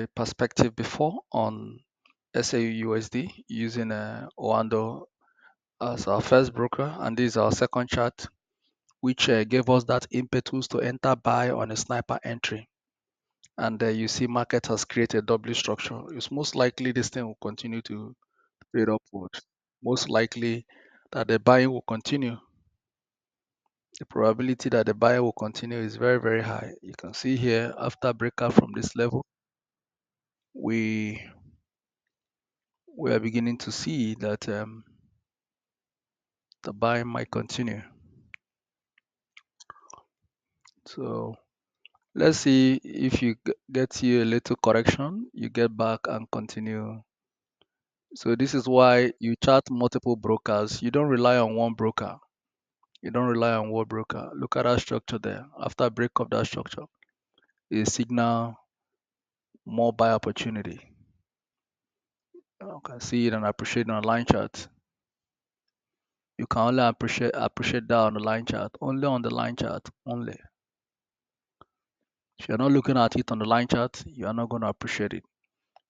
a perspective before on SAUUSD using Oando as our first broker, and this is our second chart, which gave us that impetus to enter buy on a sniper entry. And you see market has created W structure. It's most likely this thing will continue to trade upward. Most likely that the buying will continue. The probability that the buyer will continue is very, very high. You can see here after breakout from this level, we are beginning to see that the buying might continue. So let's see if you get you a little correction, you get back and continue. So this is why you chart multiple brokers. You don't rely on one broker. You don't rely on one broker. Look at that structure there. After break of that structure, it signal more buy opportunity. You can see it and appreciate it on a line chart. You can only appreciate that on the line chart, only on the line chart, only. If you're not looking at it on the line chart, you are not going to appreciate it.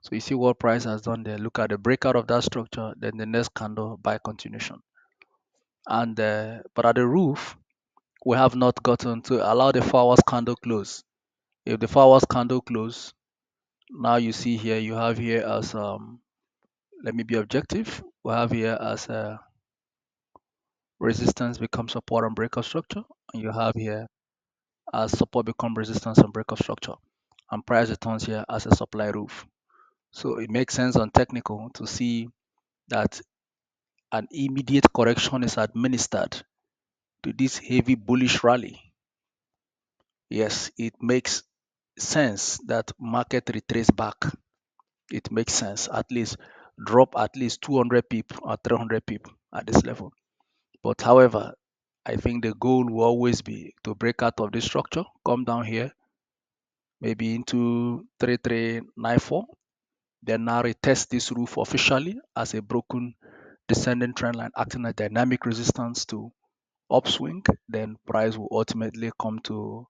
So you see what price has done there. Look at the breakout of that structure, then the next candle buy continuation. And but at the roof, we have not gotten to allow the 4 hours candle close. If the 4 hours candle close, now you see here, you have here as let me be objective. We have here as resistance becomes support and breakout structure, and you have here as support become resistance and breakout structure, and price returns here as a supply roof. So it makes sense on technical to see that an immediate correction is administered to this heavy bullish rally. Yes, it makes sense that market retrace back. It makes sense, at least drop at least 200 pip or 300 pip at this level. But however, I think the goal will always be to break out of this structure, come down here, maybe into 3394, then now retest this roof officially as a broken descending trend line acting as dynamic resistance to upswing, then price will ultimately come to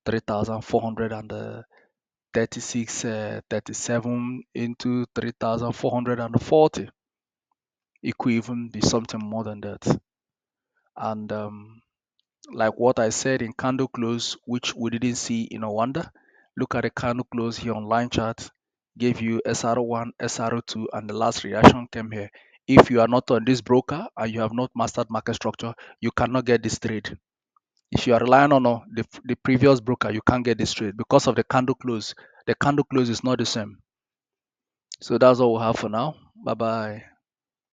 3,436, 37 into 3,440. It could even be something more than that. And like what I said in candle close, which we didn't see in Oanda, look at the candle close here on line chart, gave you SR1, SR2, and the last reaction came here. If you are not on this broker and you have not mastered market structure, you cannot get this trade. If you are relying on the previous broker, you can't get this trade because of the candle close. The candle close is not the same. So that's all we have for now. Bye bye.